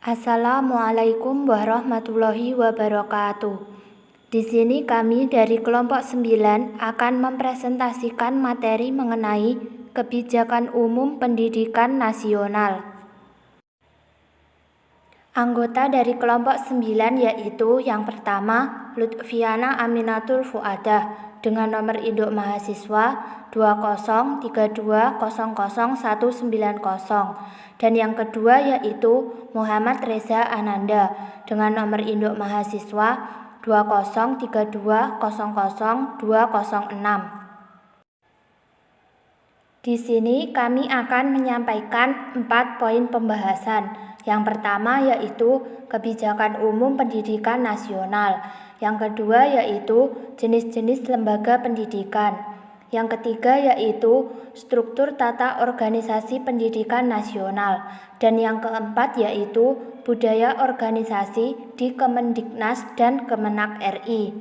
Assalamualaikum warahmatullahi wabarakatuh. Di sini kami dari kelompok 9 akan mempresentasikan materi mengenai kebijakan umum pendidikan nasional. Anggota dari kelompok 9 yaitu yang pertama Lutfiana Aminatul Fuadah dengan nomor induk mahasiswa 2032000190 dan yang kedua yaitu Muhammad Reza Ananda dengan nomor induk mahasiswa 2032000206. Di sini kami akan menyampaikan 4 poin pembahasan. Yang pertama yaitu kebijakan umum pendidikan nasional. Yang kedua yaitu jenis-jenis lembaga pendidikan. Yang ketiga yaitu struktur tata organisasi pendidikan nasional. Dan yang keempat yaitu budaya organisasi di Kemendiknas dan Kemenak RI.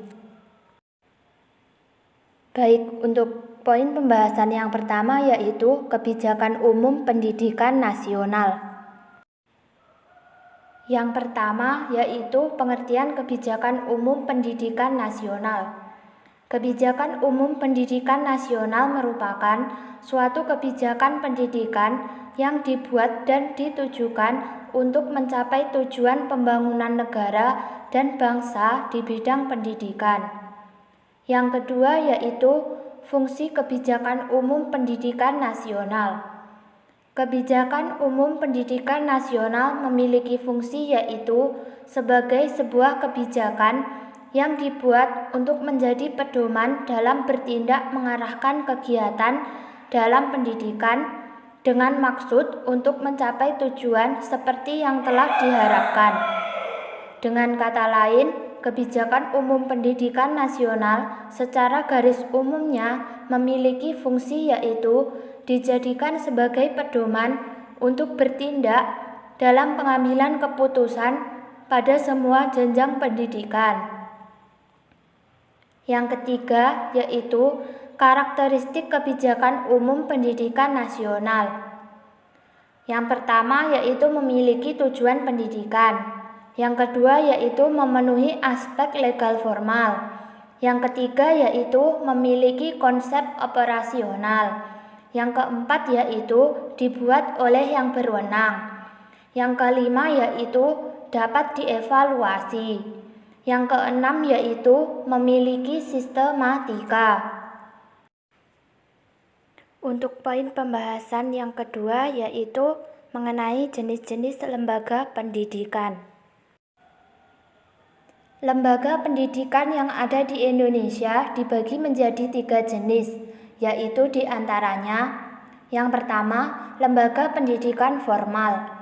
Baik, untuk poin pembahasan yang pertama yaitu kebijakan umum pendidikan nasional. Yang pertama yaitu pengertian kebijakan umum pendidikan nasional. Kebijakan umum pendidikan nasional merupakan suatu kebijakan pendidikan yang dibuat dan ditujukan untuk mencapai tujuan pembangunan negara dan bangsa di bidang pendidikan. Yang kedua yaitu fungsi kebijakan umum pendidikan nasional. Kebijakan umum pendidikan nasional memiliki fungsi yaitu sebagai sebuah kebijakan yang dibuat untuk menjadi pedoman dalam bertindak mengarahkan kegiatan dalam pendidikan dengan maksud untuk mencapai tujuan seperti yang telah diharapkan. Dengan kata lain, kebijakan umum pendidikan nasional secara garis umumnya memiliki fungsi yaitu dijadikan sebagai pedoman untuk bertindak dalam pengambilan keputusan pada semua jenjang pendidikan. Yang ketiga yaitu karakteristik kebijakan umum pendidikan nasional. Yang pertama yaitu memiliki tujuan pendidikan. Yang kedua yaitu memenuhi aspek legal formal. Yang ketiga yaitu memiliki konsep operasional. Yang keempat yaitu dibuat oleh yang berwenang. Yang kelima yaitu dapat dievaluasi. Yang keenam yaitu memiliki sistematika. Untuk poin pembahasan yang kedua yaitu mengenai jenis-jenis lembaga pendidikan. Lembaga pendidikan yang ada di Indonesia dibagi menjadi 3 jenis, yaitu diantaranya yang pertama, lembaga pendidikan formal.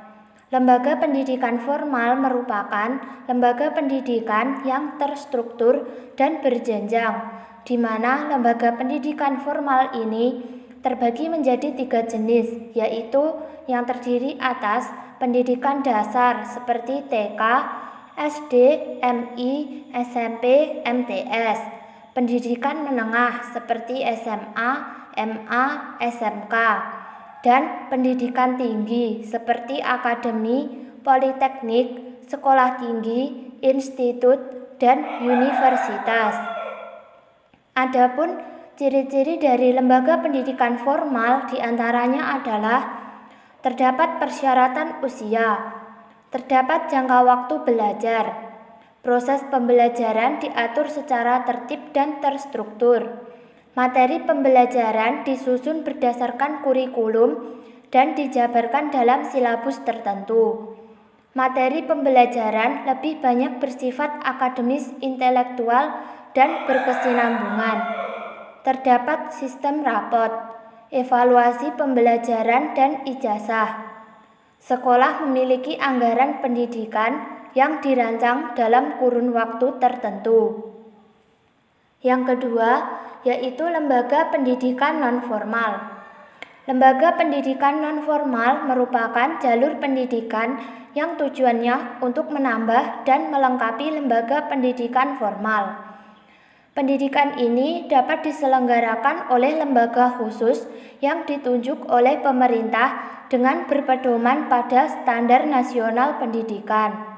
Lembaga pendidikan formal merupakan lembaga pendidikan yang terstruktur dan berjenjang, di mana lembaga pendidikan formal ini terbagi menjadi 3 jenis, yaitu yang terdiri atas pendidikan dasar seperti TK, SD, MI, SMP, MTS, pendidikan menengah seperti SMA, MA, SMK, dan pendidikan tinggi seperti akademi, politeknik, sekolah tinggi, institut, dan universitas. Adapun ciri-ciri dari lembaga pendidikan formal diantaranya adalah terdapat persyaratan usia, terdapat jangka waktu belajar, proses pembelajaran diatur secara tertib dan terstruktur, materi pembelajaran disusun berdasarkan kurikulum dan dijabarkan dalam silabus tertentu. Materi pembelajaran lebih banyak bersifat akademis, intelektual, dan berkesinambungan. Terdapat sistem rapot, evaluasi pembelajaran, dan ijazah. Sekolah memiliki anggaran pendidikan yang dirancang dalam kurun waktu tertentu. Yang kedua, yaitu lembaga pendidikan non-formal. Lembaga pendidikan non-formal merupakan jalur pendidikan yang tujuannya untuk menambah dan melengkapi lembaga pendidikan formal. Pendidikan ini dapat diselenggarakan oleh lembaga khusus yang ditunjuk oleh pemerintah dengan berpedoman pada standar nasional pendidikan.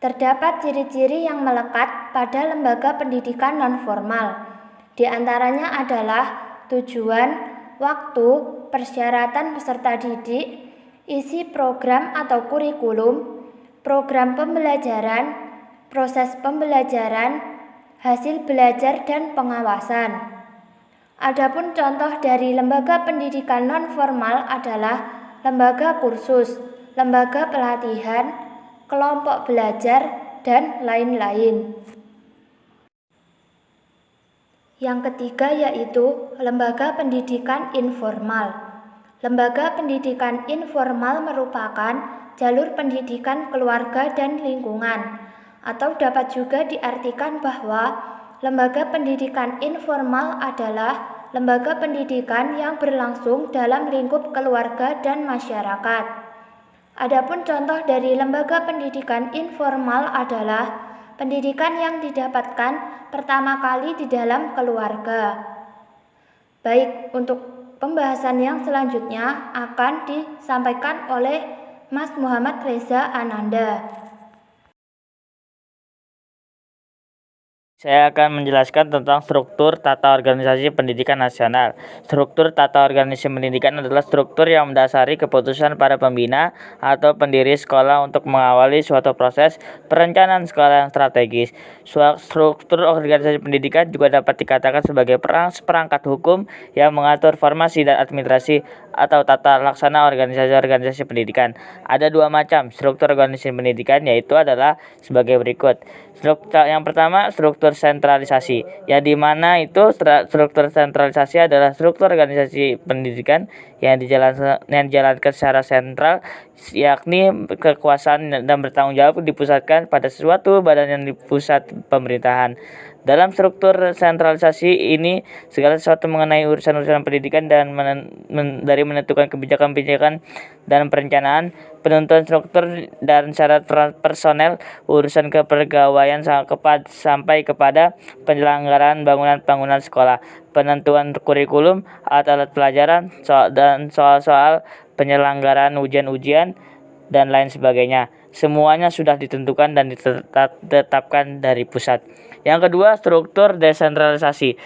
Terdapat ciri-ciri yang melekat pada lembaga pendidikan nonformal. Di antaranya adalah tujuan, waktu, persyaratan peserta didik, isi program atau kurikulum, program pembelajaran, proses pembelajaran, hasil belajar dan pengawasan. Adapun contoh dari lembaga pendidikan nonformal adalah lembaga kursus, lembaga pelatihan, kelompok belajar, dan lain-lain. Yang ketiga yaitu lembaga pendidikan informal. Lembaga pendidikan informal merupakan jalur pendidikan keluarga dan lingkungan, atau dapat juga diartikan bahwa lembaga pendidikan informal adalah lembaga pendidikan yang berlangsung dalam lingkup keluarga dan masyarakat. Adapun contoh dari lembaga pendidikan informal adalah pendidikan yang didapatkan pertama kali di dalam keluarga. Baik, untuk pembahasan yang selanjutnya akan disampaikan oleh Mas Muhammad Reza Ananda. Saya akan menjelaskan tentang struktur tata organisasi pendidikan nasional. Struktur tata organisasi pendidikan adalah struktur yang mendasari keputusan para pembina atau pendiri sekolah untuk mengawali suatu proses perencanaan sekolah yang strategis. Struktur organisasi pendidikan juga dapat dikatakan sebagai perangkat hukum yang mengatur formasi dan administrasi atau tata laksana organisasi-organisasi pendidikan. Ada dua macam struktur organisasi pendidikan, yaitu adalah sebagai berikut. Yang pertama, struktur sentralisasi, yang dimana itu struktur sentralisasi adalah struktur organisasi pendidikan yang dijalankan secara sentral, yakni kekuasaan dan bertanggung jawab dipusatkan pada suatu badan yang di pusat pemerintahan. Dalam struktur sentralisasi ini, segala sesuatu mengenai urusan-urusan pendidikan dan dari menentukan kebijakan-kebijakan dan perencanaan, penentuan struktur dan syarat personel, urusan kepegawaian sampai kepada penyelenggaraan bangunan-bangunan sekolah, penentuan kurikulum, alat-alat pelajaran, soal-soal penyelenggaraan ujian-ujian, dan lain sebagainya. Semuanya sudah ditentukan dan ditetapkan dari pusat. Yang kedua, struktur desentralisasi.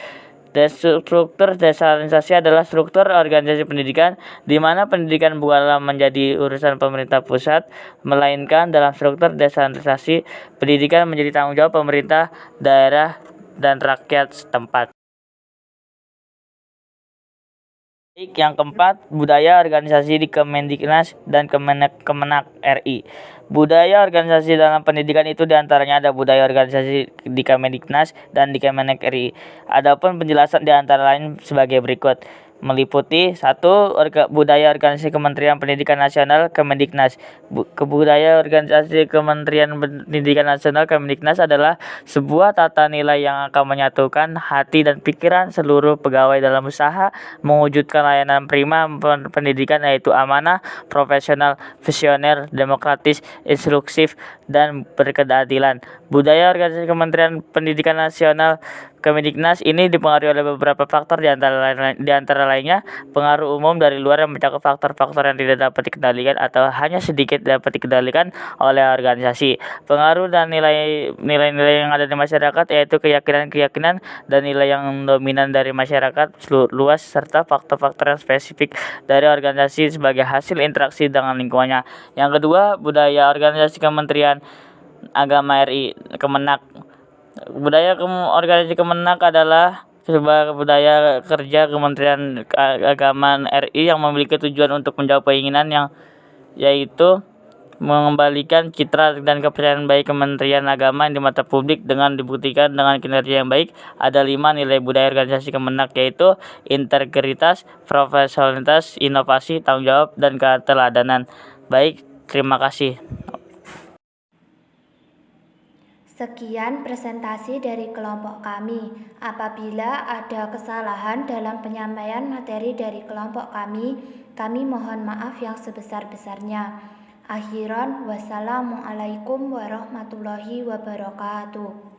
Struktur desentralisasi adalah struktur organisasi pendidikan di mana pendidikan bukanlah menjadi urusan pemerintah pusat, melainkan dalam struktur desentralisasi pendidikan menjadi tanggung jawab pemerintah daerah dan rakyat setempat. Yang keempat, budaya organisasi di Kemendiknas dan Kemenak RI. Budaya organisasi dalam pendidikan itu diantaranya ada budaya organisasi di Kemendiknas dan di Kemenak RI. Adapun penjelasan diantara lain sebagai berikut. Meliputi 1. Budaya organisasi Kementerian Pendidikan Nasional Kemendiknas. Budaya organisasi Kementerian Pendidikan Nasional Kemendiknas adalah sebuah tata nilai yang akan menyatukan hati dan pikiran seluruh pegawai dalam usaha mewujudkan layanan prima pendidikan, yaitu amanah, profesional, visioner, demokratis, instruktif, dan berkeadilan. Budaya organisasi Kementerian Pendidikan Nasional Kemendiknas ini dipengaruhi oleh beberapa faktor, di antara lainnya pengaruh umum dari luar yang mencakup faktor-faktor yang tidak dapat dikendalikan atau hanya sedikit dapat dikendalikan oleh organisasi. Pengaruh dan nilai-nilai yang ada di masyarakat, yaitu keyakinan-keyakinan dan nilai yang dominan dari masyarakat luas, serta faktor-faktor yang spesifik dari organisasi sebagai hasil interaksi dengan lingkungannya. Yang kedua, budaya organisasi Kementerian Agama RI Kemenak. Budaya organisasi Kemenak adalah sebuah budaya kerja Kementerian Agama RI yang memiliki tujuan untuk menjawab keinginan yaitu mengembalikan citra dan kepercayaan baik Kementerian Agama di mata publik dengan dibuktikan dengan kinerja yang baik. Ada 5 nilai budaya organisasi Kemenak, yaitu integritas, profesionalitas, inovasi, tanggung jawab, dan keteladanan. Baik, terima kasih. Sekian presentasi dari kelompok kami. Apabila ada kesalahan dalam penyampaian materi dari kelompok kami mohon maaf yang sebesar-besarnya. Akhiran, wassalamualaikum warahmatullahi wabarakatuh.